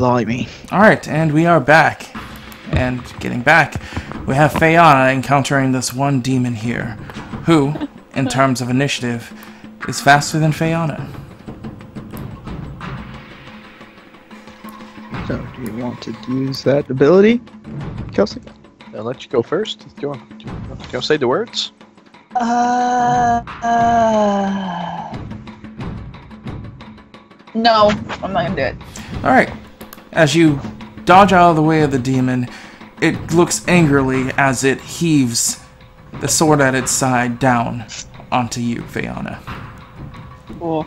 Blimey. Alright, and we are back. And getting back, we have Fayana encountering this one demon here, who, in terms of initiative, is faster than Fayana. So, do you want to use that ability, Kelsey? I'll let you go first. Do you want to say the words? No, I'm not gonna do it. Alright, as you dodge out of the way of the demon, it looks angrily as it heaves the sword at its side down onto you, Fayana. Cool.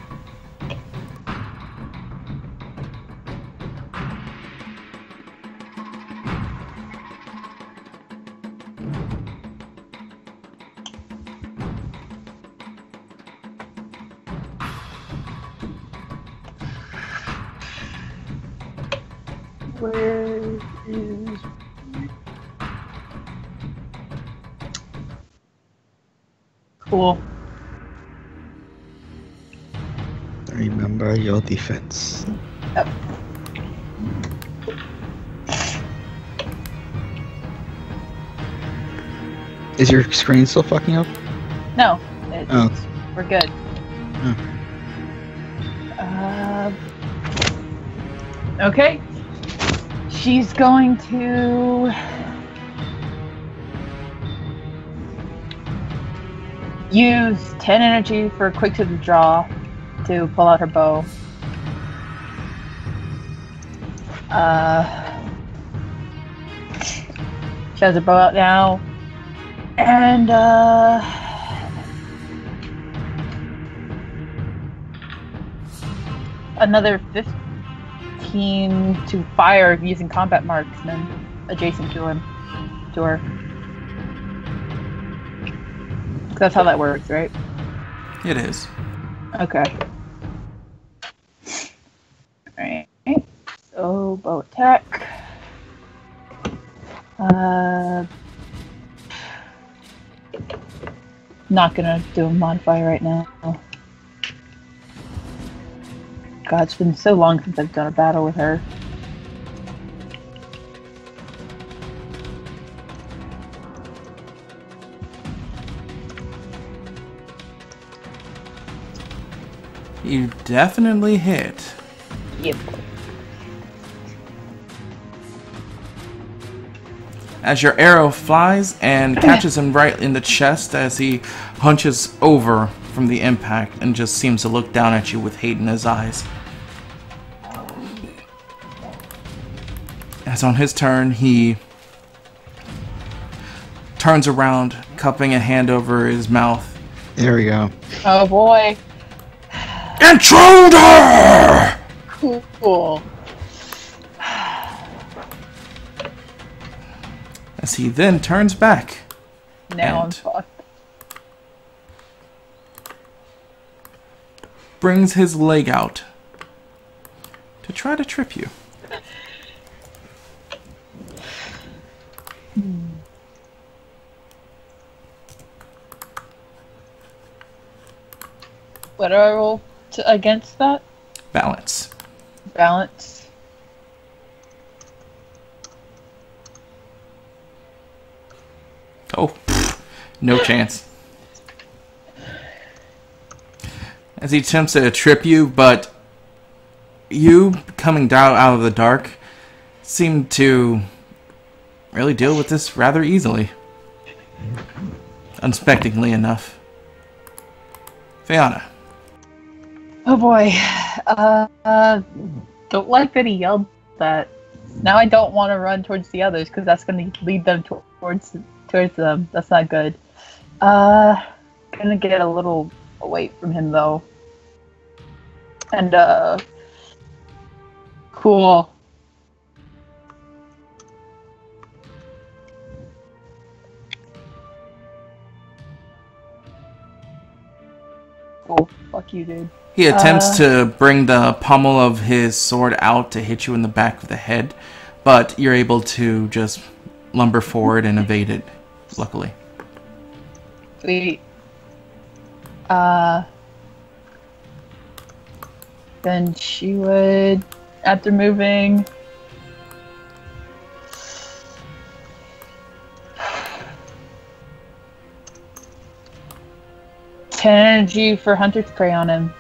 Where is... Cool. Remember your defense. Yep. Is your screen still fucking up? No, it's, Oh. we're good. Okay. She's going to use 10 energy for a quick to the draw to pull out her bow. She has her bow out now. And another 15 to fire using combat marksman adjacent to him, to her. That's how that works, right? It is. Okay. Alright. So, bow attack. Not gonna do a modify right now. God, it's been so long since I've done a battle with her. You definitely hit. Yep. As your arrow flies and catches him right in the chest as he hunches over from the impact and just seems to look down at you with hate in his eyes. As on his turn, he turns around, cupping a hand over his mouth. There we go. Oh boy. Intruder! Cool. As he then turns back. Now I'm And fucked. brings his leg out to try to trip you. What do I roll against that? Balance. Balance. Oh, no chance. As he attempts to trip you, but you, coming down out of the dark, seem to really deal with this rather easily. Unexpectedly enough. Fayana. Oh boy. Don't like that he yelled that. Now I don't want to run towards the others because that's going to lead them towards them. That's not good. Gonna get a little away from him though. And cool. Oh, fuck you, dude. He attempts to bring the pommel of his sword out to hit you in the back of the head, but you're able to just lumber forward and evade it, luckily. Sweet. Then she would, after moving, 10 energy for Hunter to prey on him.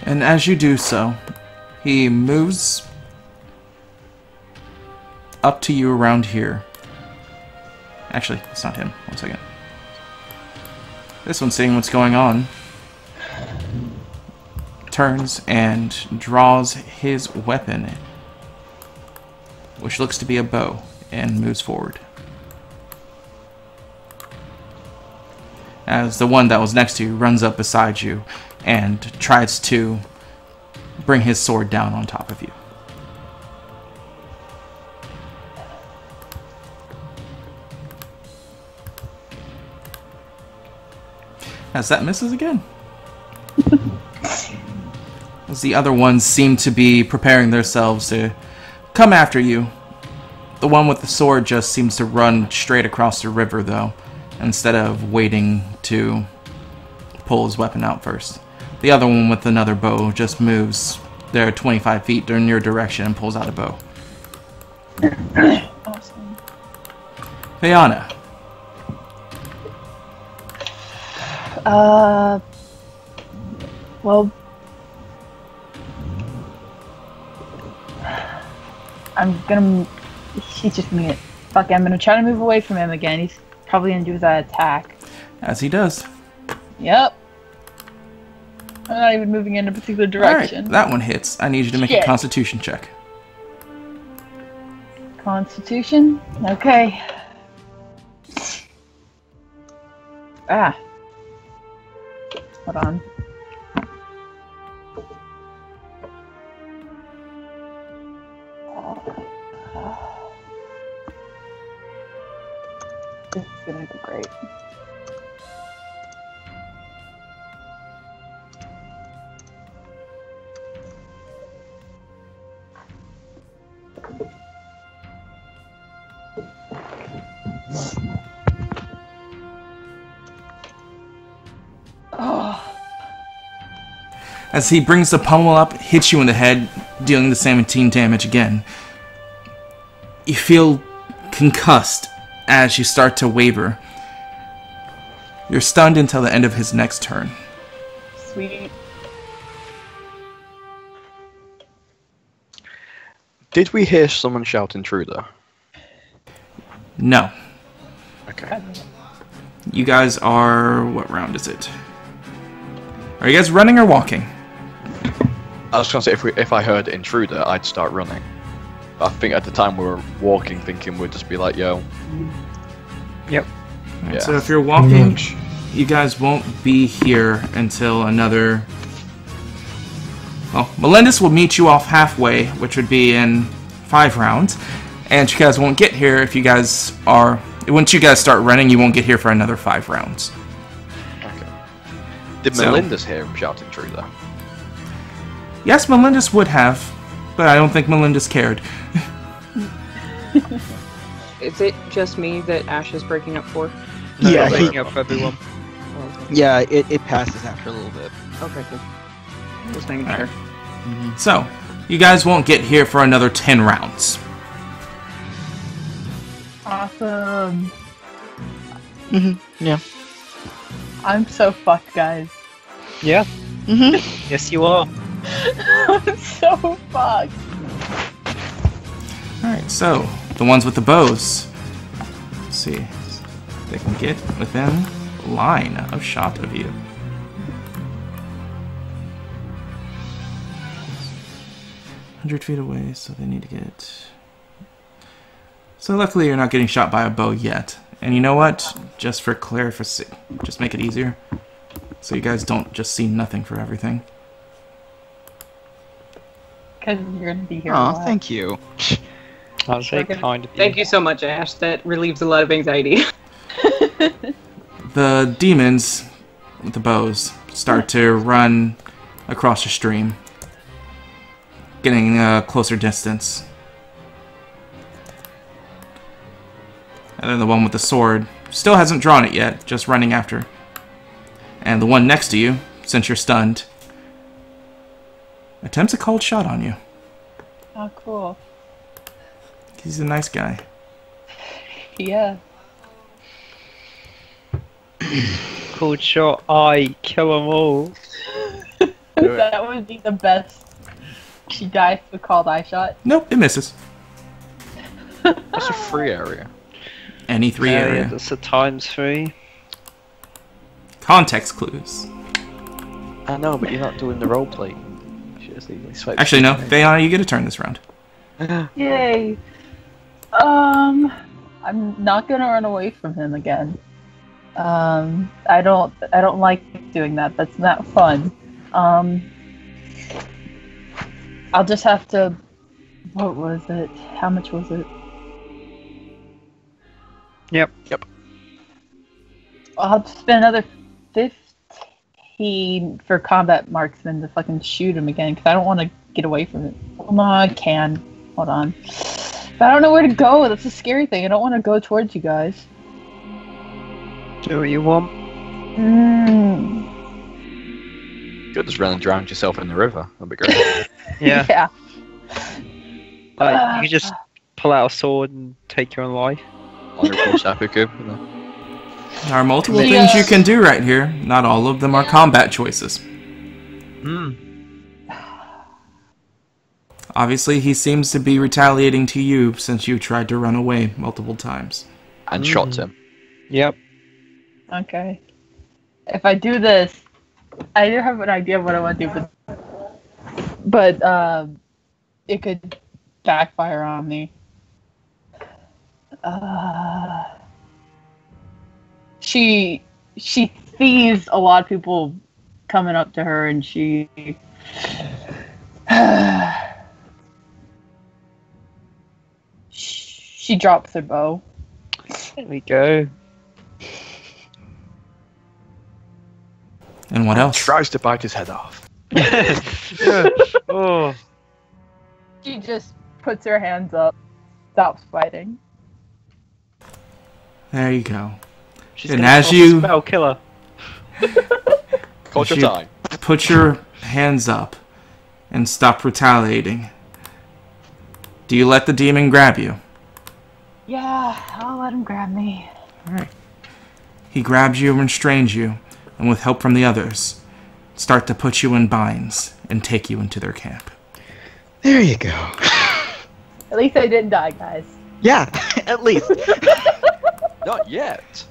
And as you do so, he moves up to you around here. Actually, it's not him. 1 second. This one's seeing what's going on. Turns and draws his weapon, which looks to be a bow, and moves forward. As the one that was next to you runs up beside you and tries to bring his sword down on top of you. As that misses again. As the other ones seem to be preparing themselves to come after you. The one with the sword just seems to run straight across the river, though, instead of waiting to pull his weapon out first. The other one with another bow just moves there 25 feet in your direction and pulls out a bow. Awesome. Fiona. Well, he's just gonna fuck it, I'm gonna try to move away from him again. He's probably gonna do that attack. As he does. Yep. I'm not even moving in a particular direction. Alright, that one hits. I need you to make a Constitution check. Constitution? Okay. Ah. Hold on. This is gonna be great. As he brings the pommel up, hits you in the head, dealing the 17 damage again. You feel concussed as you start to waver. You're stunned until the end of his next turn. Sweet. Did we hear someone shout intruder? No. Okay. You guys are... what round is it? Are you guys running or walking? I was gonna say if I heard intruder, I'd start running. I think at the time we were walking, thinking we'd just be like, yo. Yep. Right, so if you're walking, you guys won't be here until another... Well, Melendez will meet you off halfway, which would be in 5 rounds. And you guys won't get here if you guys are... Once you guys start running, you won't get here for another 5 rounds. Okay. Did Melendez hear him shout intruder? Yes, Melendez would have, but I don't think Melendez cared. Is it just me that Ash is breaking up for? Yeah, Breaking up everyone. yeah, it passes after a little bit. Okay, cool. Just making All sure. right. So, you guys won't get here for another 10 rounds. Awesome. Yeah. I'm so fucked, guys. Yeah. Yes, you are. I'm so fucked. Alright, so, the ones with the bows. Let's see if they can get within line of shot of you. $100 feet away, so they need to get... So luckily you're not getting shot by a bow yet. And you know what? Just for clarification, just make it easier. So you guys don't just see nothing for everything. Because you're gonna be here. Oh, thank you. I was very kind of you. Thank you so much, Ash. That relieves a lot of anxiety. The demons with the bows start to run across the stream, getting a closer distance. And then the one with the sword still hasn't drawn it yet, just running after. And the one next to you, since you're stunned, attempts a cold shot on you. Oh, cool. He's a nice guy. Yeah. Cold shot, I kill them all. That would be the best. She dies with called eye shot. Nope, it misses. That's a free area. Any 3 area. That's a ×3. Context clues. I know, but you're not doing the roleplay. Actually, no. Vayana, you get a turn this round. Yay. I'm not gonna run away from him again. I don't like doing that. That's not fun. I'll just have to. What was it? How much was it? Yep. I'll spend another 15 for combat marksman to fucking shoot him again because I don't want to get away from it. Well, no, I can. Hold on. But I don't know where to go. That's a scary thing. I don't want to go towards you guys. Do what you want. You could just run and drown yourself in the river. That'd be great. Yeah. Yeah. You just pull out a sword and take your own life. Honorable seppuku. You know. There are multiple Yeah. things you can do right here. Not all of them are combat choices. Obviously, he seems to be retaliating to you since you tried to run away multiple times. And shot him. Yep. Okay. If I do this, I do have an idea of what I want to do, but it could backfire on me. She sees a lot of people coming up to her, and she drops her bow. There we go. And what else? Tries to bite his head off. Oh. She just puts her hands up, stops fighting. There you go. She's And gonna as call you- spell killer. Culture You time. Put your hands up and stop retaliating. Do you let the demon grab you? Yeah, I'll let him grab me. Alright. He grabs you and restrains you, and with help from the others, start to put you in binds and take you into their camp. There you go. At least I didn't die, guys. Yeah, at least. Not yet.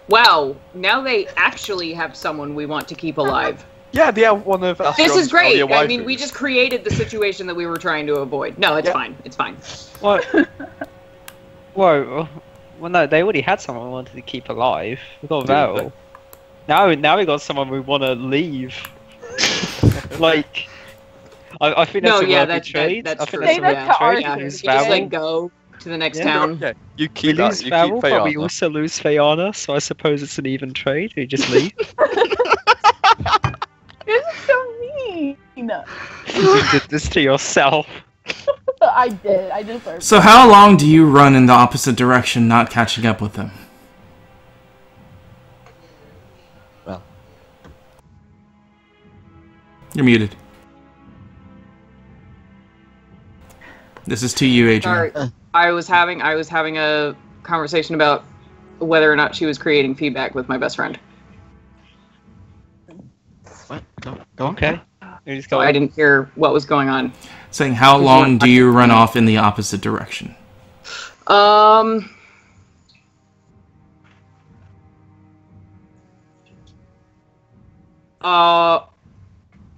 Wow, now they actually have someone we want to keep alive. Yeah, they have one of This is great. Australia I mean, we waifus. just created the situation that we were trying to avoid. No, it's fine. It's fine. What? Whoa. Well, no, they already had someone we wanted to keep alive. We got Val. Now we got someone we want to leave. Like, I think that's No, a yeah, worthy trade. that's I think true. that's a Say that worthy to trade. Arthur. We You lose just Val. like go to the next town. Yeah, you We keep that. lose You Val, keep but we Fayana. also lose Fayana, so I suppose it's an even trade. We just leave. This is so mean. You did this to yourself. I did. I deserved it. So how long do you run in the opposite direction, not catching up with them? Well. You're muted. This is to you, Adrian. Sorry, I was having a conversation about whether or not she was creating feedback with my best friend. What? Go on. Okay. You just So got I didn't hear what was going on. Saying how long do you run off in the opposite direction?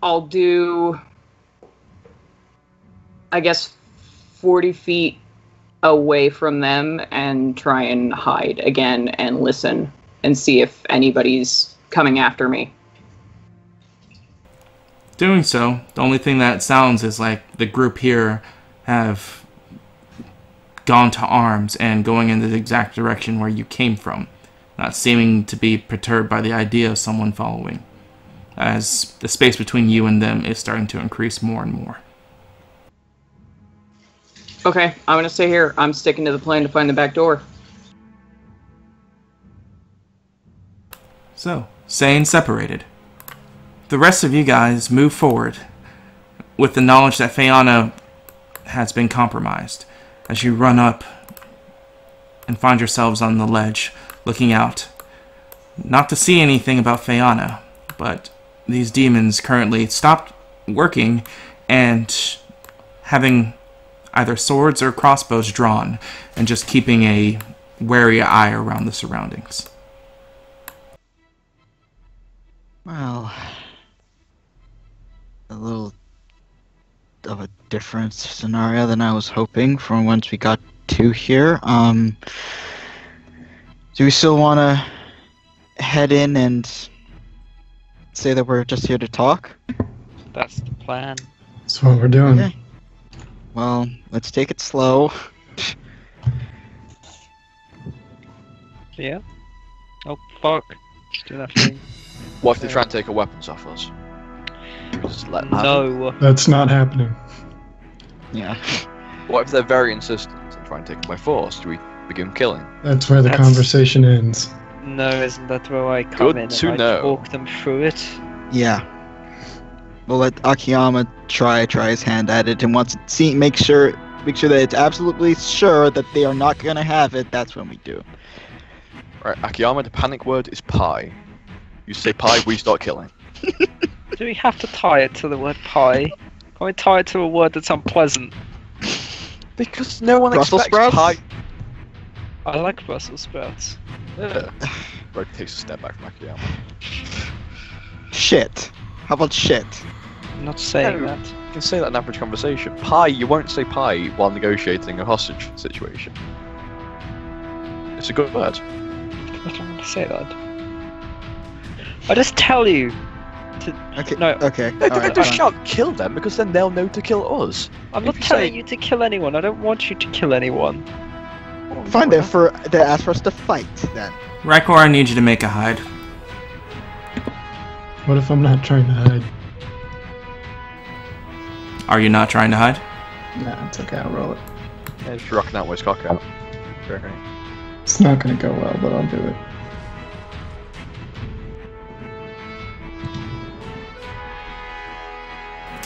I'll do, I guess, 40 feet away from them and try and hide again and listen and see if anybody's coming after me. Doing so, the only thing that sounds is like the group here have gone to arms and going in the exact direction where you came from, not seeming to be perturbed by the idea of someone following, as the space between you and them is starting to increase more and more. Okay, I'm gonna stay here. I'm sticking to the plan to find the back door. So, staying separated. The rest of you guys move forward with the knowledge that Fiona has been compromised, as you run up and find yourselves on the ledge, looking out. Not to see anything about Fiona, but these demons currently stopped working and having either swords or crossbows drawn, and just keeping a wary eye around the surroundings. Well, a little of a different scenario than I was hoping from once we got to here. Do we still want to head in and say that we're just here to talk? That's the plan. That's what we're doing. Okay. Well, let's take it slow. Yeah. Oh fuck. Just do that thing. What if they try and take our weapons off us? We just let them have them? No. That's not happening. Yeah. What if they're very insistent and try and take them by force? Do we begin killing? That's where the That's- conversation ends. No, isn't that where I come Good in to and I know. talk them through it? Yeah. We'll let Akiyama try his hand at it, and once it make sure that it's absolutely sure that they are not gonna have it, that's when we do. Right, Akiyama, the panic word is pie. You say pie, we start killing. Do we have to tie it to the word pie? Can we tie it to a word that's unpleasant? Because no one Brussels expects sprouts? pie. I like Brussels sprouts. Yeah. Greg takes a step back from Akiyama. Shit. How about shit? I'm not saying No. that. You can say that in average conversation. Pie, you won't say pie while negotiating a hostage situation. It's a good word. I don't want to say that. I just tell you to. Okay. No. Okay. No, don't Alright, just fine. shout kill them, because then they'll know to kill us. I'm If not you telling say- you to kill anyone. I don't want you to kill anyone. Fine, they ask for us to fight then. Rykor, I need you to make a hide. What if I'm not trying to hide? Are you not trying to hide? Nah, it's okay, I'll roll it. Yeah, just rocking that waist cock out. Great. It's not gonna go well, but I'll do it.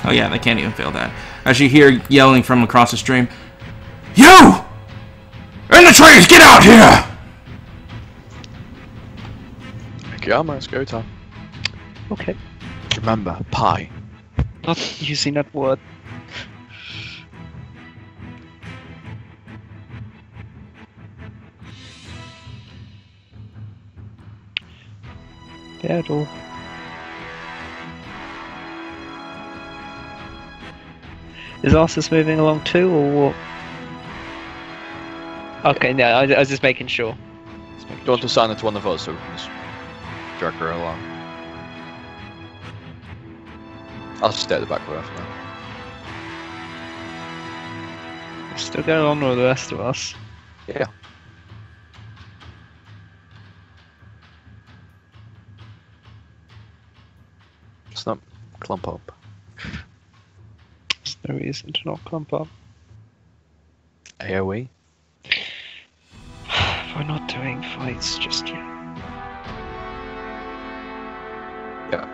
Oh yeah, they can't even fail that. As you hear yelling from across the stream, "You! In the trees, get out here!" Akiyama, it's go time. Okay. Remember, pie. Not using that word. Theodore. Is Arthur's moving along too, or what? Okay, no, I was just making sure. Just making Do you want to assign it to one of us so we can just drag her along? I'll just stay at the back with her for now. sure. Still going on with the rest of us. Yeah. Let's not clump up. There's no reason to not clump up. AoE? We're not doing fights just yet. Yeah.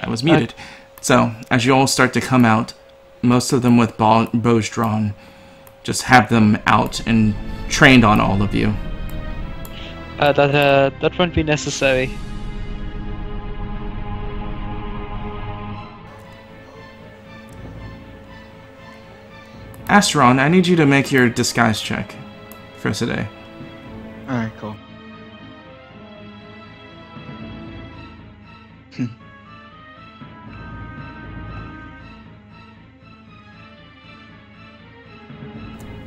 I was muted. So, as you all start to come out, most of them with bows drawn, just have them out and trained on all of you. That won't be necessary. Asteron, I need you to make your disguise check for today. Alright, cool.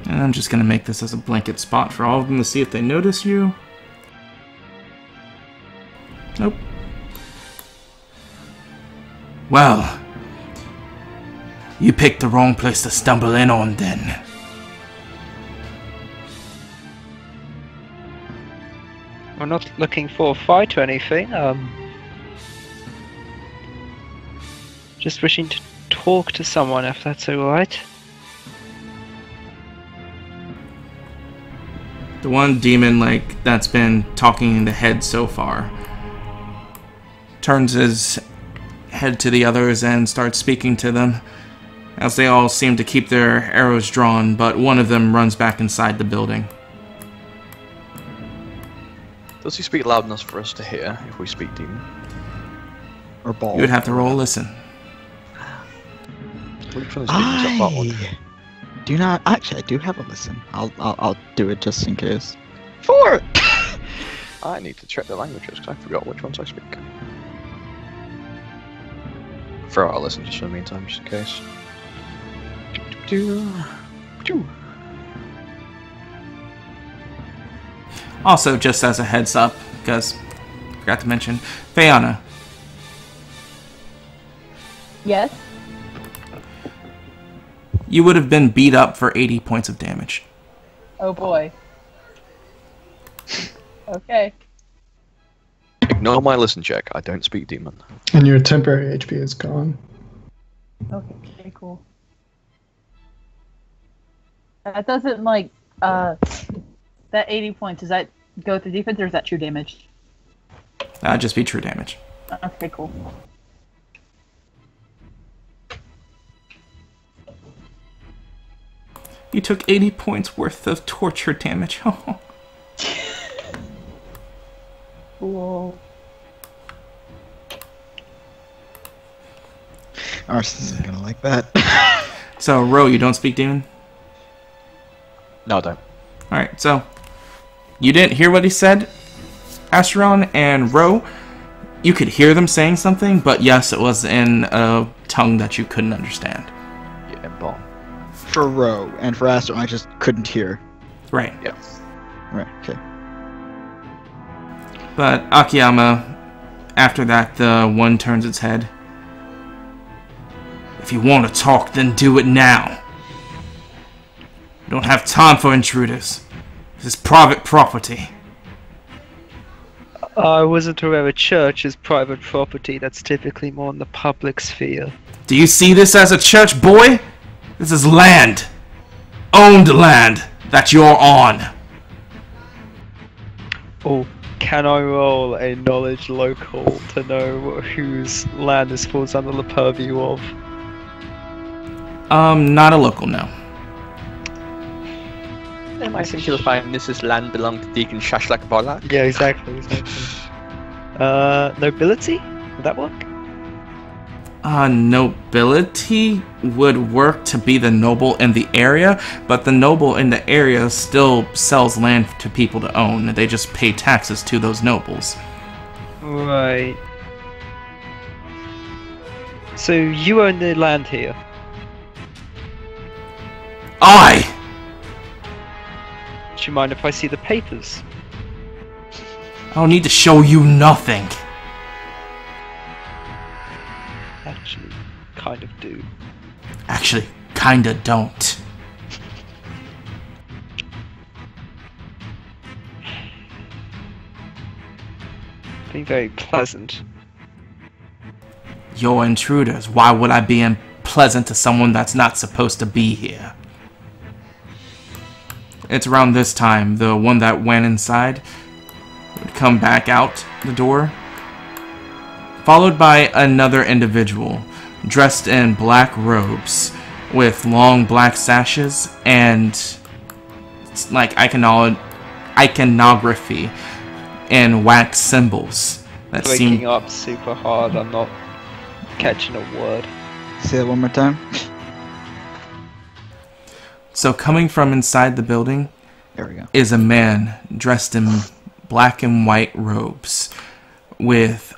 And I'm just going to make this as a blanket spot for all of them to see if they notice you. Nope. Well, you picked the wrong place to stumble in on then. We're not looking for a fight or anything. Just wishing to talk to someone, if that's alright. The one demon, like, that's been talking in the head so far, turns his head to the others and starts speaking to them, as they all seem to keep their arrows drawn, but one of them runs back inside the building. Does he speak loud enough for us to hear if we speak demon? Or ball? You would have to roll a listen. Which one is demons up that one? Do not. Actually, I do have a listen. I'll do it just in case. 4. I need to check the languages because I forgot which ones I speak. Throw out a listen just for the meantime, just in case. Also, just as a heads up, because I forgot to mention, Fayana, Yes. you would have been beat up for 80 points of damage. Oh boy. Okay. Ignore my listen check. I don't speak demon. And your temporary HP is gone. Okay, cool. That doesn't like that 80 points, does that go to defense or is that true damage? That'd just be true damage. Okay, cool. You took 80 points worth of torture damage. Cool. Ours isn't gonna like that. So, Ro, you don't speak demon? No, I don't. Alright, so you didn't hear what he said, Asteron and Ro. You could hear them saying something, but yes, it was in a tongue that you couldn't understand. Yeah, bomb. For Ro and for Astro, I just couldn't hear. Right. Yeah. Right. Okay. But Akiyama, after that, the one turns its head. If you want to talk, then do it now. We don't have time for intruders. This is private property. I wasn't aware a church is private property. That's typically more in the public sphere. Do you see this as a church, boy? This is land. Owned land that you're on. Oh, can I roll a knowledge local to know whose land this falls under the purview of? Not a local, no. I think you'll find this is land belonged to Deacon Shashlak Bolak. Yeah, exactly. Nobility? Would that work? Nobility would work to be the noble in the area, but the noble in the area still sells land to people to own. They just pay taxes to those nobles. Right. So you own the land here? I! Do you mind if I see the papers? I don't need to show you nothing. Actually, kind of do. Actually, kinda don't. Being very pleasant. You're intruders. Why would I be unpleasant to someone that's not supposed to be here? It's around this time, the one that went inside would come back out the door, followed by another individual dressed in black robes with long black sashes and it's like iconography and wax symbols that Waking seem up super hard, I'm not catching a word. Say that one more time. So coming from inside the building There we go. is a man dressed in black and white robes with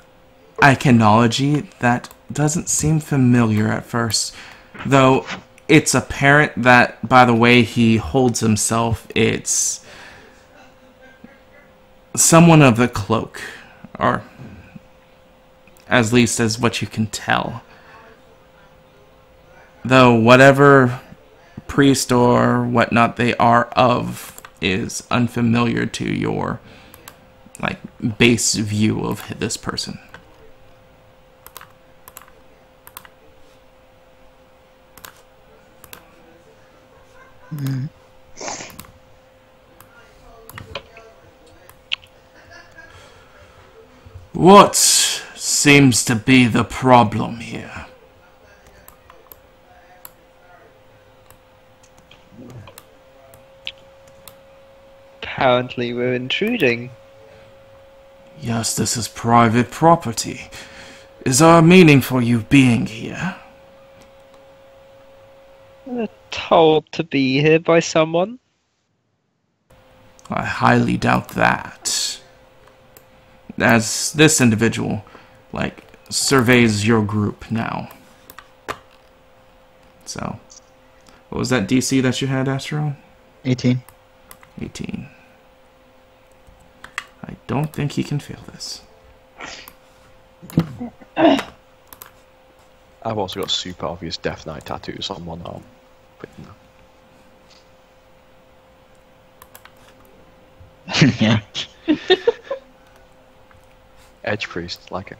iconology that doesn't seem familiar at first, though it's apparent that by the way he holds himself, it's someone of the cloak, or at least as what you can tell. Though whatever priest or whatnot they are of is unfamiliar to your like base view of this person. What seems to be the problem here? Apparently we're intruding. Yes, this is private property. Is there a meaning for you being here? We're told to be here by someone. I highly doubt that. As this individual, surveys your group now. So, what was that DC that you had, Astro? 18. 18. I don't think he can fail this. I've also got super obvious Death Knight tattoos on one arm. But, Yeah. Edge Priest, like it.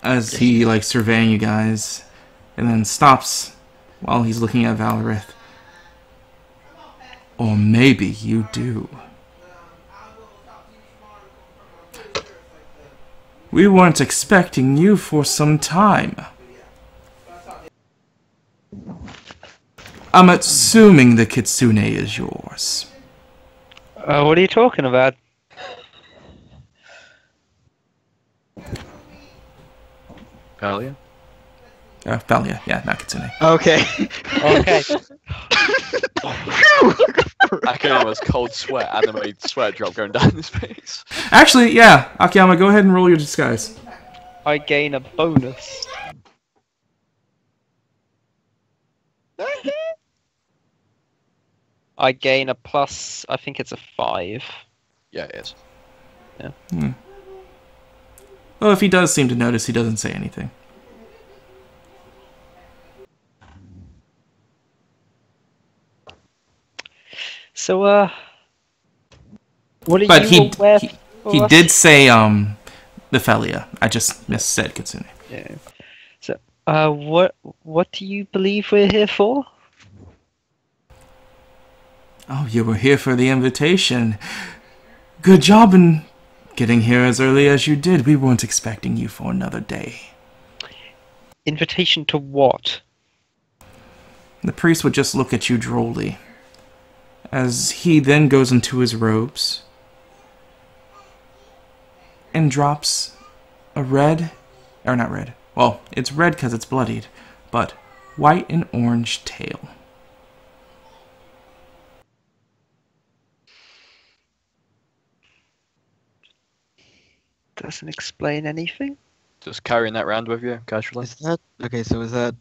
As he, surveying you guys, and then stops while he's looking at Valorith. Or maybe you do. We weren't expecting you for some time. I'm assuming the kitsune is yours. What are you talking about? Earlier? Thalia, yeah, not kitsune. Okay. Okay. Akiyama's cold sweat, animated sweat drop going down his face. Actually, yeah, Akiyama, go ahead and roll your disguise. I gain a bonus. I gain a plus, I think it's a 5. Yeah, it is. Well, if he does seem to notice, he doesn't say anything. So, what are But you aware he did say, the Thalia. I just missaid kitsune. Yeah. So, what do you believe we're here for? Oh, you were here for the invitation. Good job in getting here as early as you did. We weren't expecting you for another day. Invitation to what? The priest would just look at you drolly, as he then goes into his robes and drops a red, or not red, well, it's red because it's bloodied, but white and orange tail. Doesn't explain anything. Just carrying that round with you, casually. Is that okay? So is that?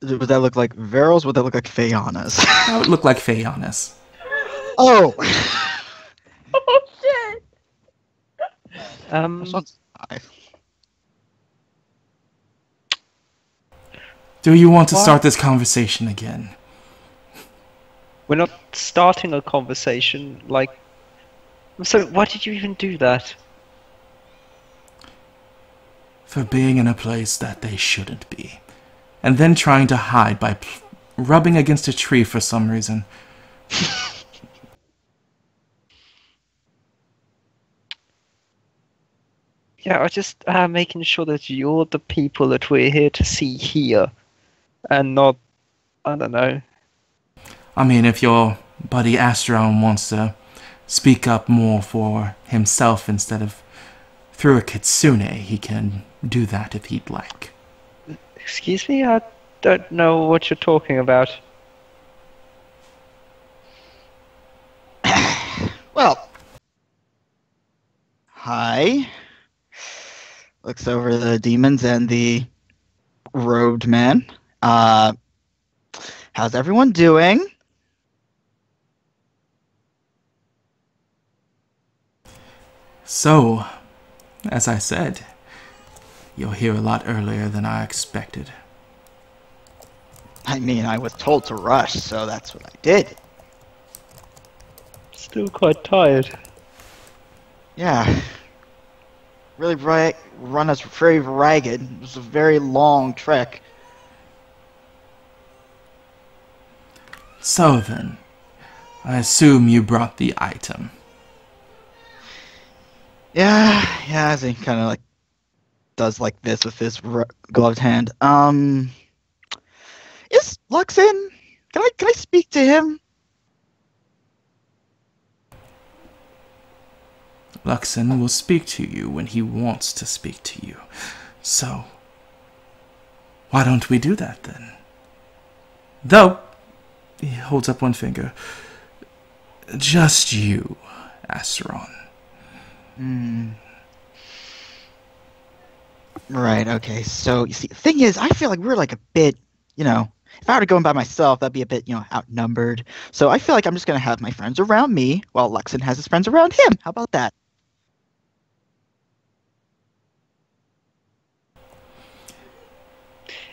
Would that look like Varel's? Would that look like Fayana's? That would look like Fayana's. Oh. Oh shit! This one's nice. Do you want to start this conversation again? We're not starting a conversation, So, why did you even do that? For being in a place that they shouldn't be. And then trying to hide by rubbing against a tree for some reason. Yeah, I just making sure that you're the people that we're here to see here. And not, I don't know. I mean, if your buddy Astron wants to speak up more for himself instead of through a kitsune, he can do that if he'd like. Excuse me? I don't know what you're talking about. Well. Hi. Looks over the demons and the robed man. How's everyone doing? So, as I said, you're here a lot earlier than I expected. I mean, I was told to rush, so that's what I did. Still quite tired. Yeah. Really run us very ragged. It was a very long trek. So then, I assume you brought the item. Yeah, as he kind of like does like this with his gloved hand. Is Lux in? Can I speak to him? Luxon will speak to you when he wants to speak to you. So, why don't we do that then? Though, he holds up one finger. Just you, Asteron. Right, okay. So, you see, the thing is, I feel like we're like a bit, if I were to go in by myself, that'd be a bit, outnumbered. So I feel like I'm just going to have my friends around me while Luxon has his friends around him. How about that?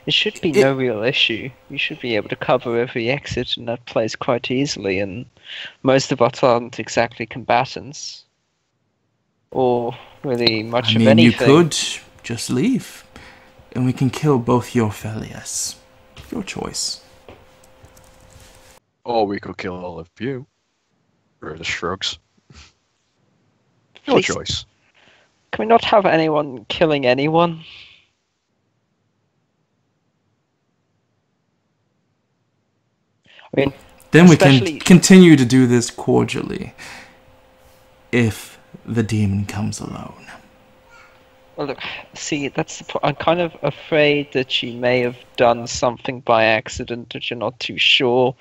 It should be no real issue. You should be able to cover every exit in that place quite easily, and most of us aren't exactly combatants. Or really much of anything. You could just leave, and we can kill both your failures. Your choice. Or we could kill all of you. Rhoda shrugs. Your Please. choice. Can we not have anyone killing anyone? I mean, then we can continue to do this cordially. If the demon comes alone. Well, look, see, that's the I'm kind of afraid that she may have done something by accident that you're not too sure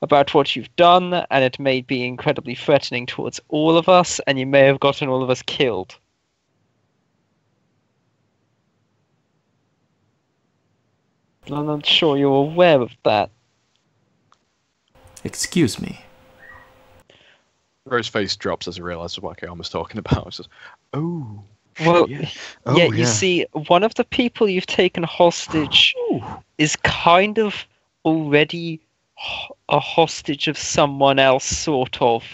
about what you've done, and it may be incredibly threatening towards all of us, and you may have gotten all of us killed. I'm not sure you're aware of that. Excuse me. Rose's face drops as he realizes what Akiyama's talking about. He says, "Oh, well, yeah. You see, one of the people you've taken hostage is kind of already a hostage of someone else, sort of.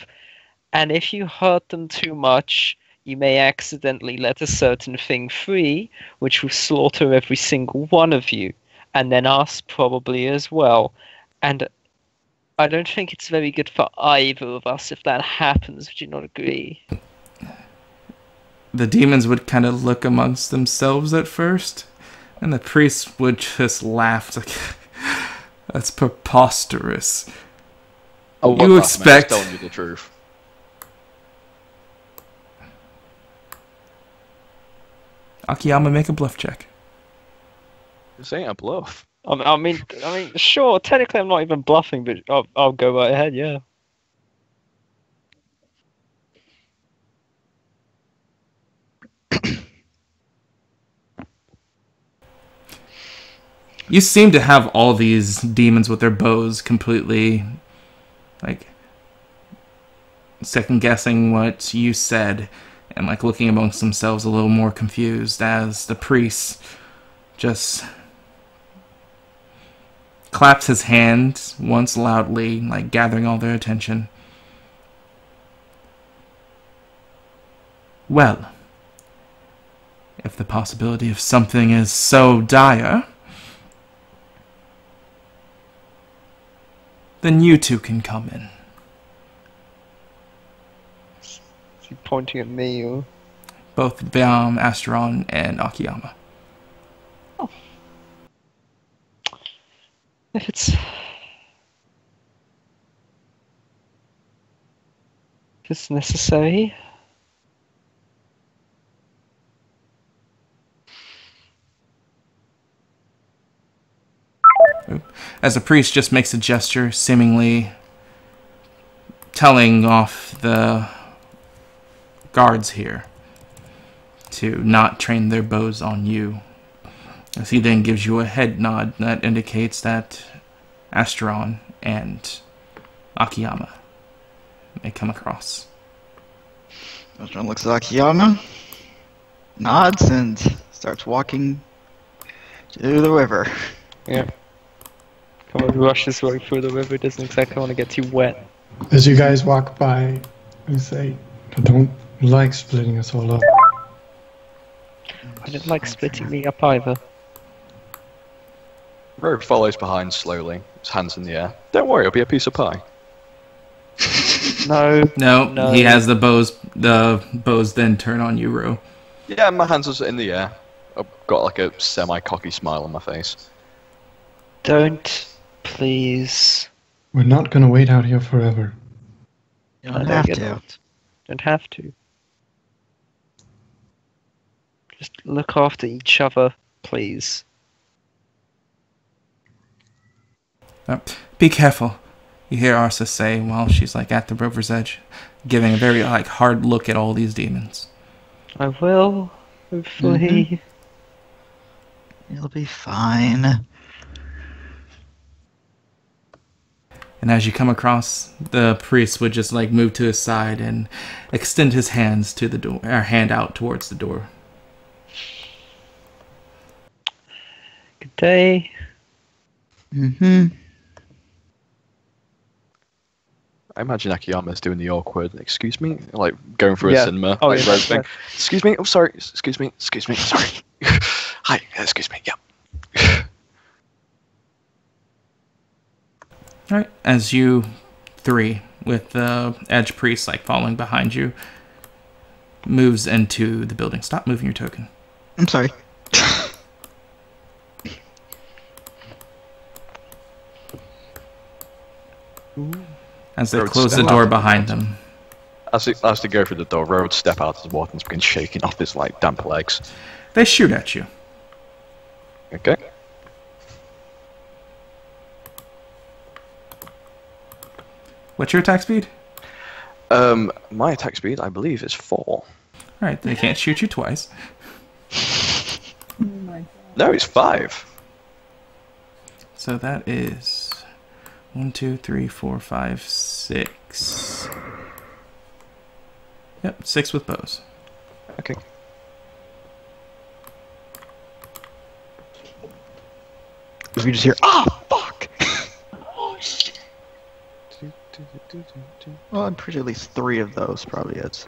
And if you hurt them too much, you may accidentally let a certain thing free, which will slaughter every single one of you, and then us probably as well. And I don't think it's very good for either of us if that happens. Would you not agree?" The demons would kind of look amongst themselves at first, and the priest would just laugh. Like, that's preposterous. You expect... telling you the truth. Akiyama, make a bluff check. This ain't a bluff. I mean, sure. Technically, I'm not even bluffing, but I'll go right ahead. Yeah. You seem to have all these demons with their bows completely, like, second-guessing what you said, and, like, looking amongst themselves a little more confused as the priest just claps his hand once loudly, like, gathering all their attention. Well, if the possibility of something is so dire, then you two can come in. Is he pointing at me, or? Both Asteron and Akiyama. Oh. If it's necessary. As the priest just makes a gesture, seemingly telling off the guards here to not train their bows on you. As he then gives you a head nod that indicates that Asteron and Akiyama may come across. Asteron looks at Akiyama, nods, and starts walking to the river. Yeah. Come on, rush his way through the river. Doesn't exactly want to get too wet. As you guys walk by, I say, I don't like splitting us all up. I didn't like splitting me up either. Rogue follows behind slowly, his hands in the air. Don't worry, it'll be a piece of pie. No. No, he has the bows the bows then turn on you, Ro. Yeah, my hands are in the air. I've got like a semi-cocky smile on my face. Don't, please. We're not gonna wait out here forever. You don't have to. Not. Don't have to. Just look after each other, please. Be careful, you hear Arsa say while she's like at the river's edge, giving a very like hard look at all these demons. I will, hopefully. You'll be fine. And as you come across, the priest would just like move to his side and extend his hands to the door, or hand out towards the door. Good day. Mm-hmm. I imagine Akiyama's doing the awkward, excuse me, like going through a Yeah. cinema, Oh, like yeah. road thing. Excuse me, oh sorry, excuse me, sorry. Hi, excuse me, yeah. Alright, as you three, with the edge priest like following behind you, moves into the building. Stop moving your token. I'm sorry. As they Road close the step door out. behind them. As they go through the door, Road step out of the water and begin shaking off his like damp legs. They shoot at you. Okay. What's your attack speed? My attack speed, I believe, is 4. Alright, they can't shoot you twice. Oh my god. No, it's 5. So that is 1, 2, 3, 4, 5, 6. Yep, 6 with bows. Okay. If you just hear, ah, fuck! Well, I'm pretty sure at least 3 of those probably hits.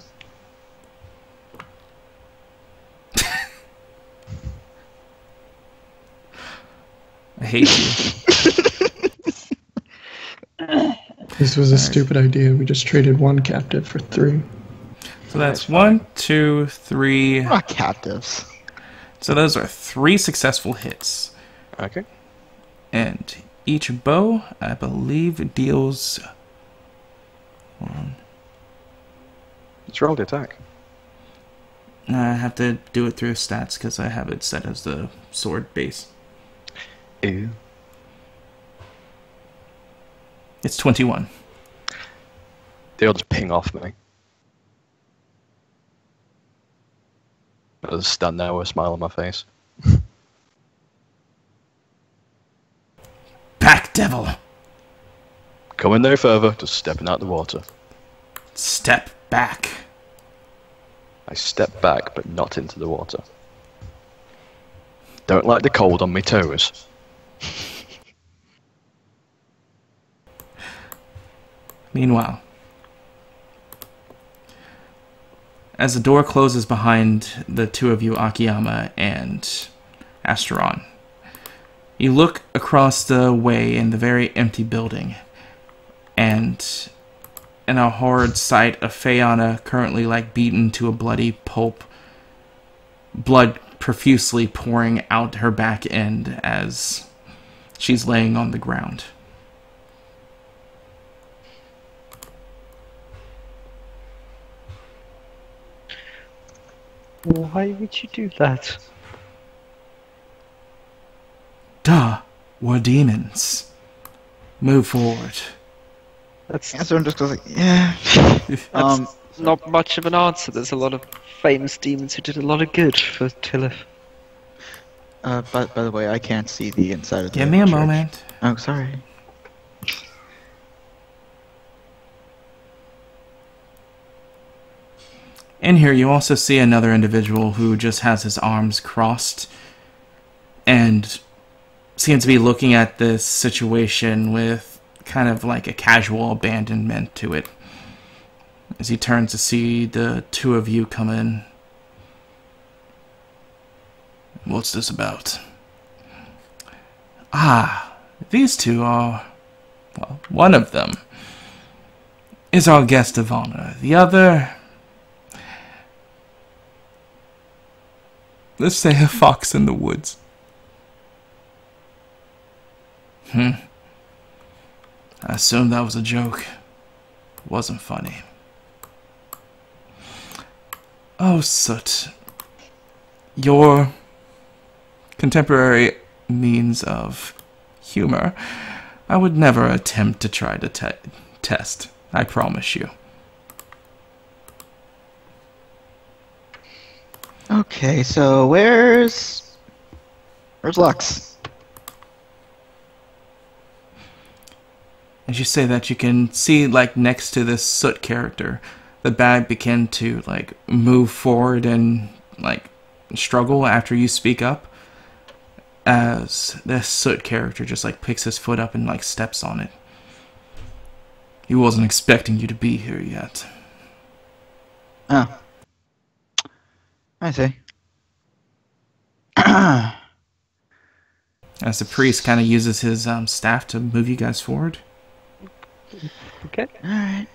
I hate you. This was a stupid idea. We just traded 1 captive for 3. So that's 1, 2, 3. We're not captives. So those are 3 successful hits. Okay. And each bow, I believe, deals... Hold on. Let's roll the attack. I have to do it through stats because I have it set as the sword base. Ew. It's 21. They'll just ping off me. I'll just stand there with a smile on my face. Back, devil! Coming no further, just stepping out the water. Step back. I step back, but not into the water. Don't like the cold on my toes. Meanwhile, as the door closes behind the two of you, Akiyama and Asteron, you look across the way in the very empty building, and in a horrid sight of Fayana currently like beaten to a bloody pulp, blood profusely pouring out her back end as she's laying on the ground. Why would you do that? Duh, we're demons. Move forward. That's, And so I'm just goes like, yeah. that's not much of an answer. There's a lot of famous demons who did a lot of good for Tillith. By the way, I can't see the inside of the Give me a church. moment. Oh, sorry. In here, you also see another individual who just has his arms crossed and seems to be looking at this situation with kind of like a casual abandonment to it as he turns to see the two of you come in. What's this about? Ah, these two are... well, one of them is our guest of honor. The other... Let's say a fox in the woods. I assumed that was a joke. It wasn't funny. Oh, Soot. Your contemporary means of humor, I would never attempt to try to test. I promise you. Okay, so where's Lux? As you say that, you can see, like, next to this Soot character, the bag begin to, like, move forward and, like, struggle after you speak up. As this Soot character just, like, picks his foot up and, like, steps on it. He wasn't expecting you to be here yet. Oh. I see. As the priest kind of uses his staff to move you guys forward. Okay. Alright.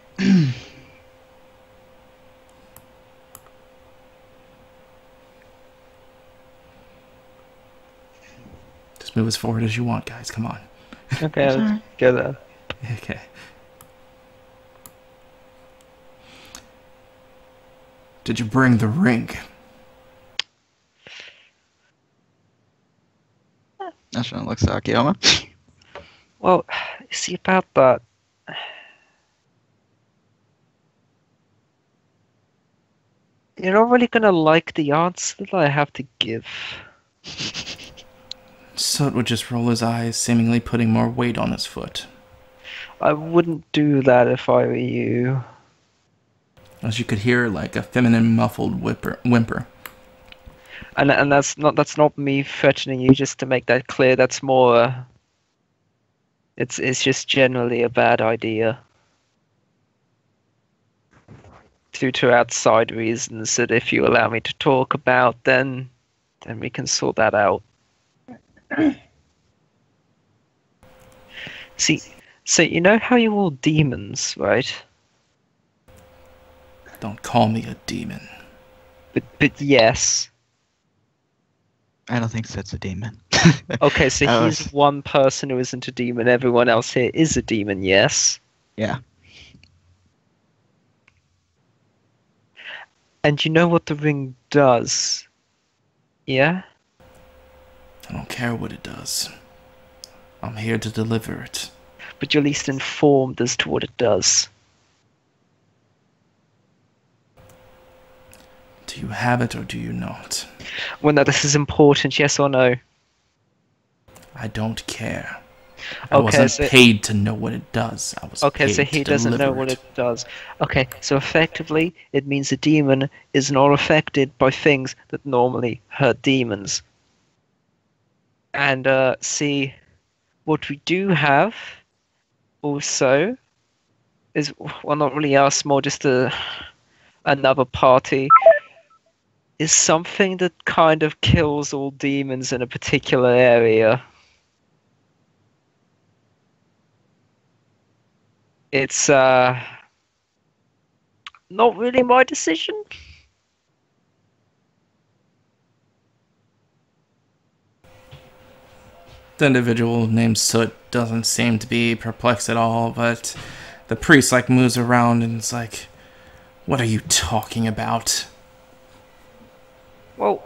Just move as forward as you want, guys. Come on. Okay, let's go there. Okay. Did you bring the ring? That's what it looks like, Yoma. Well, you see about that. You're not really gonna like the answer that I have to give. Soot would just roll his eyes, seemingly putting more weight on his foot. I wouldn't do that if I were you. As you could hear, like, a feminine muffled whimper. And that's not me threatening you, just to make that clear. That's more. It's just generally a bad idea. Due to outside reasons that if you allow me to talk about, then we can sort that out. See, so you know how you're all demons, right? Don't call me a demon. But yes. I don't think Soot's a demon. Okay, so he's one person who isn't a demon. Everyone else here is a demon, yes? Yeah. And you know what the ring does? Yeah? I don't care what it does. I'm here to deliver it. But you're at least informed as to what it does. Do you have it or do you not? Well, no, this is important, yes or no? I don't care. I wasn't paid to know what it does. I was okay, paid so he to doesn't know deliver what it it does. Okay, so effectively, it means a demon is not affected by things that normally hurt demons. And, see, what we do have also is, well, not really us, more just another party, is something that kind of kills all demons in a particular area. It's not really my decision. The individual named Soot doesn't seem to be perplexed at all, but the priest, like, moves around and is like, what are you talking about? Well,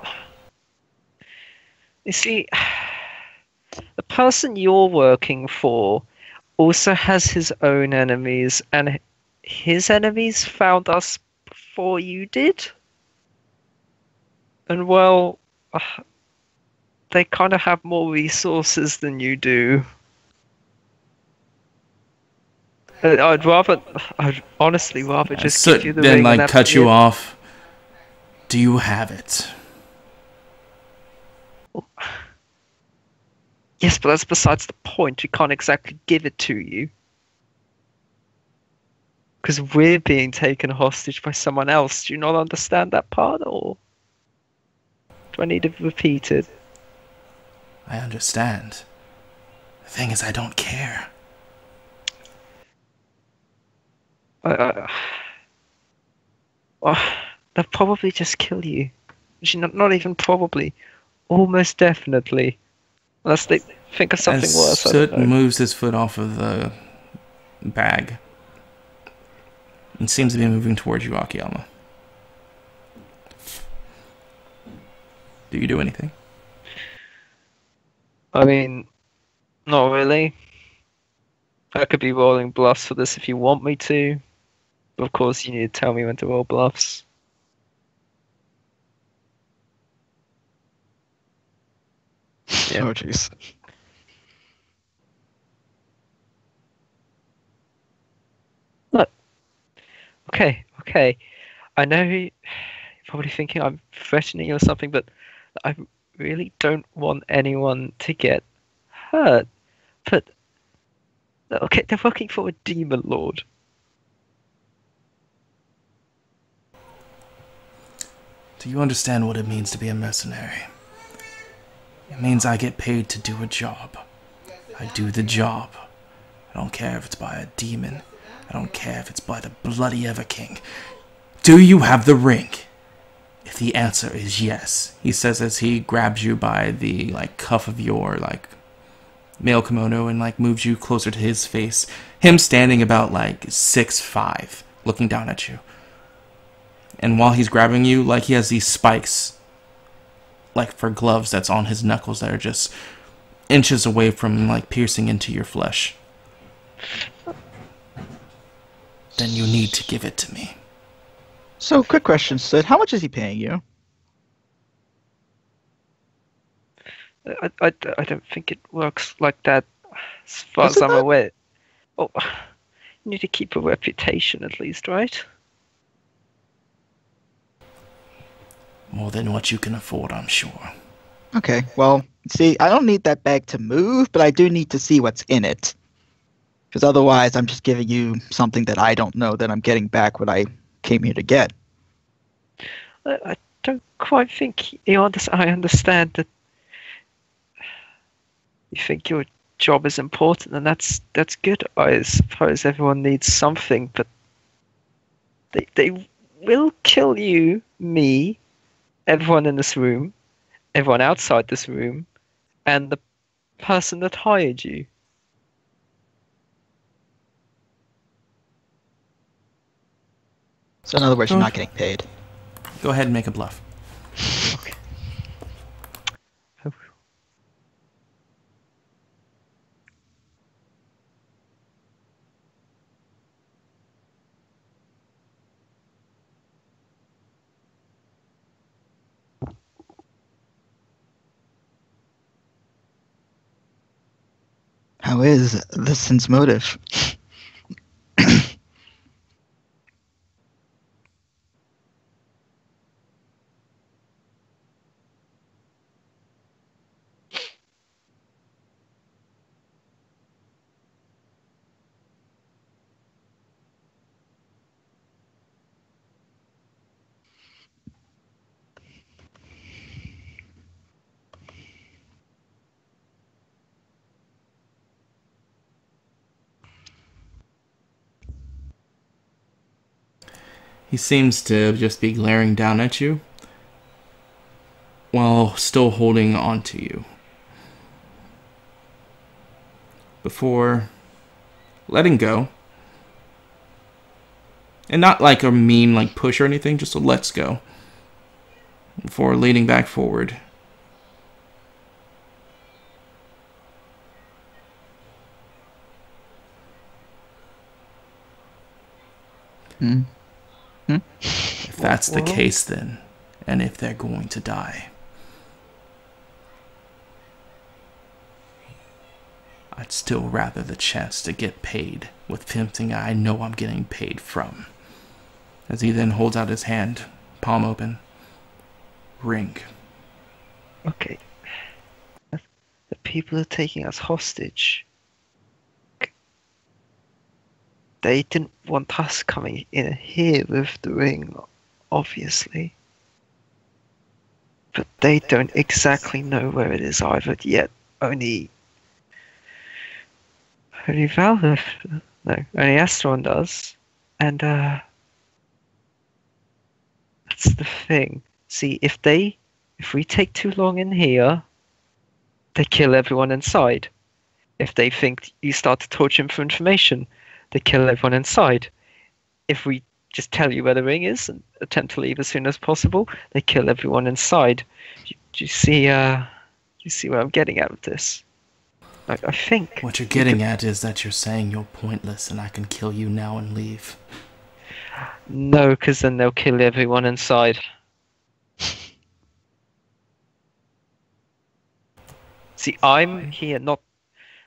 you see, the person you're working for also has his own enemies, and his enemies found us before you did. And, well, they kind of have more resources than you do. I'd honestly rather just give you the then, ring like, and cut you off. Do you have it? Yes, but that's besides the point. We can't exactly give it to you. Because we're being taken hostage by someone else. Do you not understand that part, or do I need to repeat it? I understand. The thing is, I don't care. They'll probably just kill you. Actually, not even probably. Almost definitely. Unless they think of something As worse, I Soot don't know. moves his foot off of the bag and seems to be moving towards you, Akiyama. Do you do anything? I mean, not really. I could be rolling bluffs for this if you want me to. But of course, you need to tell me when to roll bluffs. Yeah. Oh, jeez. Okay. I know you're probably thinking I'm threatening you or something, but I really don't want anyone to get hurt. But okay, they're working for a demon lord. Do you understand what it means to be a mercenary? It means I get paid to do a job. I do the job. I don't care if it's by a demon. I don't care if it's by the bloody Everking. Do you have the ring? If the answer is yes, he says as he grabs you by the cuff of your male kimono and moves you closer to his face. Him standing about 6'5", looking down at you. And while he's grabbing you, he has these spikes for gloves that's on his knuckles that are just inches away from piercing into your flesh. Then you need to give it to me. So, quick question, Sid. How much is he paying you? I don't think it works like that, as far Does as it I'm not? aware. Oh, you need to keep a reputation at least, right? More than what you can afford, I'm sure. Okay, well, see, I don't need that bag to move, but I do need to see what's in it. Because otherwise, I'm just giving you something that I don't know that I'm getting back what I came here to get. I don't quite think I understand that you think your job is important, and that's good. I suppose everyone needs something, but they will kill you, me, everyone in this room, everyone outside this room, and the person that hired you. So in other words, you're Go- not getting paid. Go ahead and make a bluff. Okay. How is the sin's motive? He seems to just be glaring down at you while still holding on to you. Before letting go, and not like a mean push or anything, just a let's go. Before leaning back forward. Hmm? If that's the case then, and if they're going to die, I'd still rather the chance to get paid with something I know I'm getting paid from. As he then holds out his hand, palm open. Ring. Okay. The people are taking us hostage. They didn't want us coming in here with the ring, obviously. But they don't exactly know where it is either yet. Only Valor, no, only Astron does. And that's the thing. See, if we take too long in here, they kill everyone inside. If they think you start to torture him for information, they kill everyone inside. If we just tell you where the ring is and attempt to leave as soon as possible, they kill everyone inside. Do you see where I'm getting at with this? I think... What you're getting at is that you're saying you're pointless and I can kill you now and leave. No, because then they'll kill everyone inside. See, I'm here not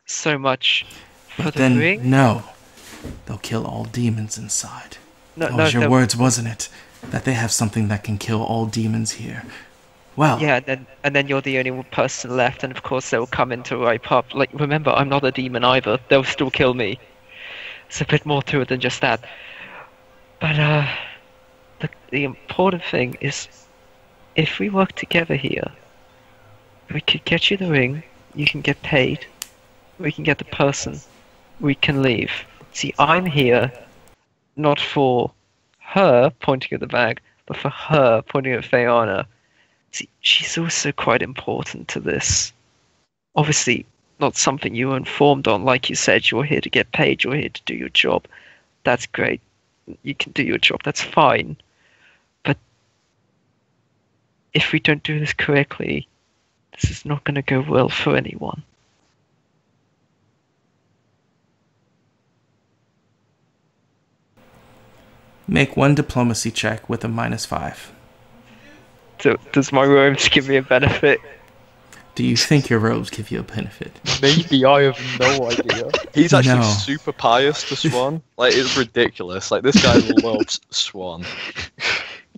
so much for But the then, ring. no. They'll kill all demons inside. No, That was your no. words, wasn't it? That they have something that can kill all demons here. Well, Yeah, and then you're the only person left, and of course they'll come in to wipe up. Like, remember, I'm not a demon either. They'll still kill me. It's a bit more to it than just that. But the important thing is, if we work together here, we could get you the ring. You can get paid. We can get the person. We can leave. See, I'm here not for her pointing at the bag, but for her pointing at Fayana. See, she's also quite important to this. Obviously, not something you were informed on. Like you said, you're here to get paid, you're here to do your job. That's great. You can do your job, that's fine. But if we don't do this correctly, this is not going to go well for anyone. make one diplomacy check with a -5. Does my robes give me a benefit? Do you think your robes give you a benefit? Maybe, I have no idea. He's actually No. super pious to Swan. Like, it's ridiculous. Like, this guy loves Swan.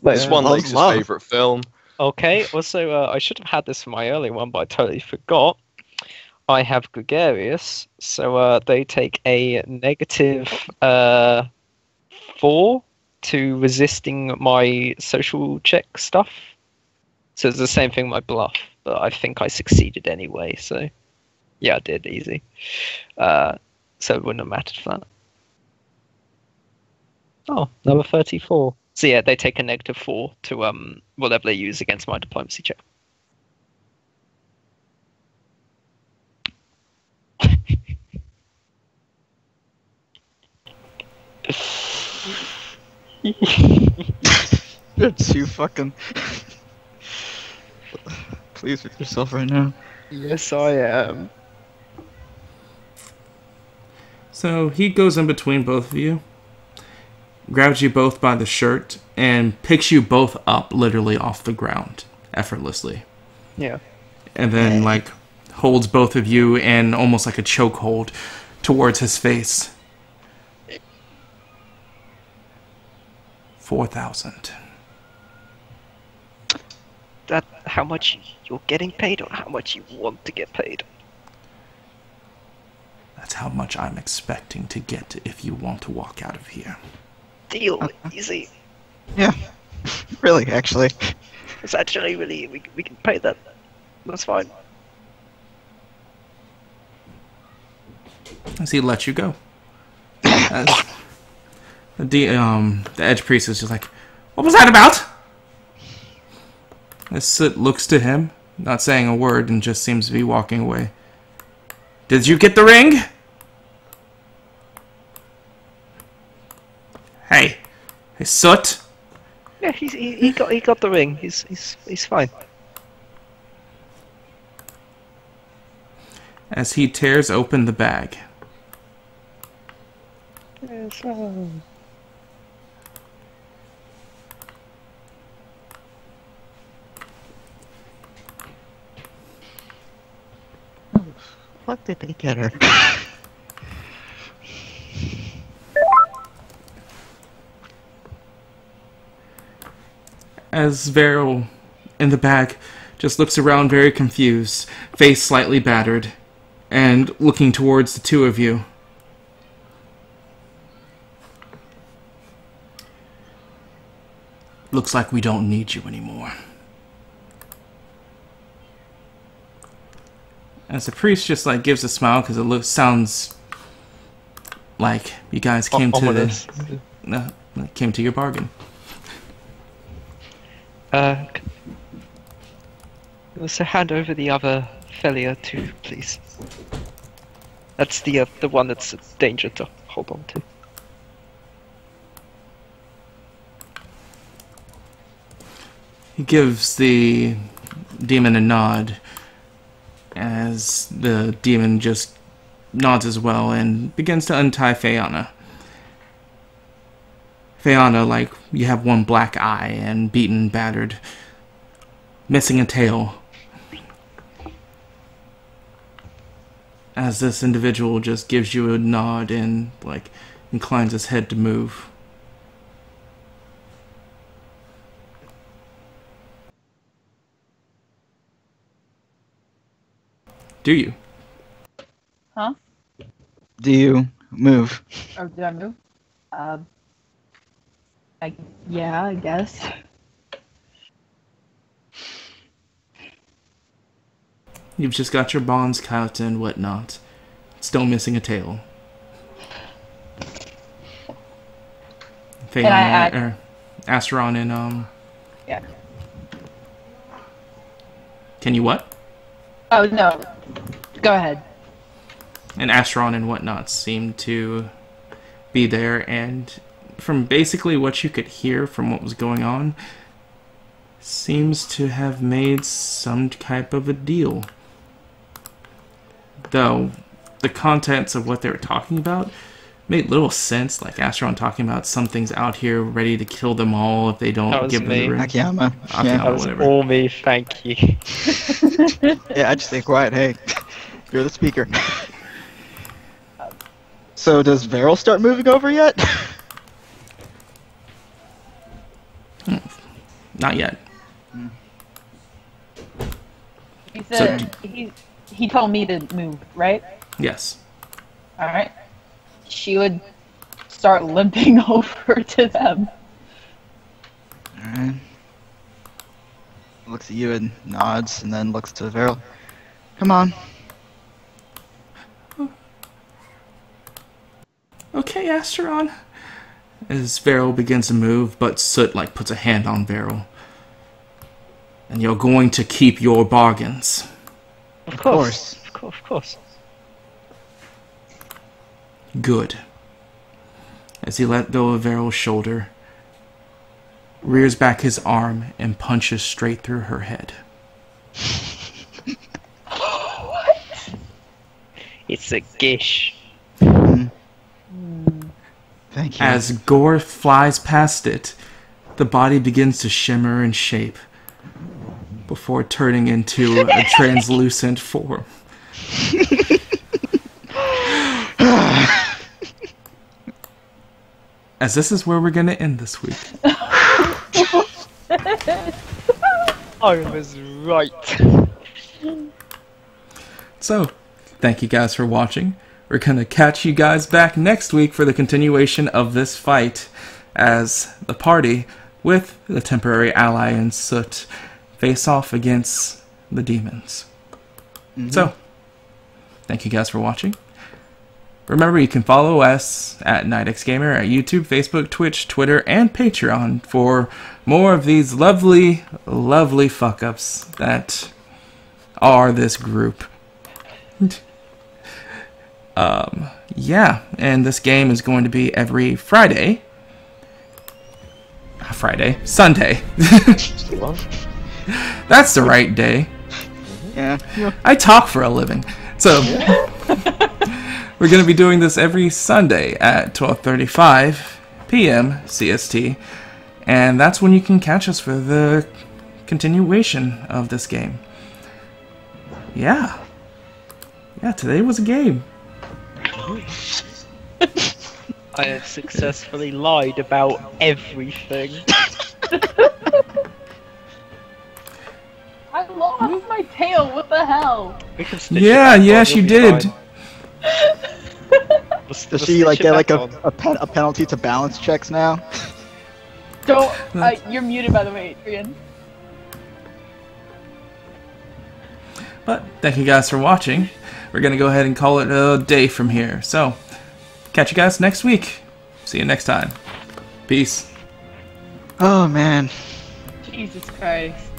Like, Swan loves Lake's his love. favourite film. Okay, also, I should have had this for my early one, but I totally forgot. I have gregarious, so they take a -4 to resisting my social check stuff. So it's the same thing with my bluff, but I think I succeeded anyway, so yeah, I did, easy. So it wouldn't have mattered for that. Oh, number 34. So yeah, they take a -4 to whatever they use against my diplomacy check. You're too fucking. Please with yourself right now. Yes, I am. So he goes in between both of you, grabs you both by the shirt, and picks you both up literally off the ground effortlessly. Yeah. And then, like, holds both of you in almost like a chokehold towards his face. 4,000. That how much you're getting paid, or how much you want to get paid? That's how much I'm expecting to get if you want to walk out of here. Deal, easy. Yeah, really, actually. It's actually really we can pay that. That's fine. As he lets you go. As the Edge Priest is just like, what was that about? As Soot looks to him, not saying a word, and just seems to be walking away. Did you get the ring? Hey, Soot. Yeah, he got the ring. He's fine. As he tears open the bag. Yes, What did they get her? As Vero, in the bag, just looks around very confused, face slightly battered, and looking towards the two of you. Looks like we don't need you anymore. As the priest just like gives a smile because it sounds like you guys came Ominous. came to your bargain. So hand over the other Felia too, please. That's the one that's a danger to hold on to. He gives the demon a nod as the demon just nods as well and begins to untie Fayana. Fayana, like, you have one black eye and beaten, battered, missing a tail. As this individual just gives you a nod and, like, inclines his head to move. Do you? Huh? Do you move? Or did I move? Yeah, I guess. You've just got your bonds cut and whatnot. Still missing a tail. Fayana, Asteron and, Yeah. Can you what? Oh, no. Go ahead. And Asteron and whatnot seem to be there, and from basically what you could hear from what was going on, seems to have made some type of a deal. Though, the contents of what they were talking about made little sense, like Asteron talking about something's out here ready to kill them all if they don't give them the ring. Nightxgamer. That was whatever. all me, thank you. Yeah, I just stay quiet. Hey, you're the speaker. So does Varel start moving over yet? Not yet. He said he told me to move, right? Yes. All right. She would start limping over to them. Alright. Looks at you and nods, and then looks to Varel. Come on. Okay, Asteron. As Varel begins to move, but Soot, like, puts a hand on Varel. And you're going to keep your bargains. Of course. Of course. Good. As he let go of Varel's shoulder, rears back his arm and punches straight through her head. What? It's a gish. Thank you. As gore flies past it, the body begins to shimmer and shape before turning into a translucent form. As this is where we're going to end this week. I was right. So, thank you guys for watching. We're going to catch you guys back next week for the continuation of this fight as the party, with the temporary ally in Soot, face off against the demons. So, thank you guys for watching. Remember, you can follow us at Nightxgamer at YouTube, Facebook, Twitch, Twitter, and Patreon for more of these lovely, lovely fuck-ups that are this group. Yeah, and this game is going to be every Sunday. That's the right day. Yeah. I talk for a living. So, we're going to be doing this every Sunday at 12:35 p.m. CST. And that's when you can catch us for the continuation of this game. Yeah. Yeah, today was a game. I have successfully lied about everything. I lost my tail. What the hell? We can stitch it Yeah, back yes, on, you you'll be did. fine. Does she like get like a penalty to balance checks now? Don't. You're muted, by the way, Adrian. But thank you guys for watching. We're going to go ahead and call it a day from here. So, catch you guys next week. See you next time. Peace. Oh man. Jesus Christ.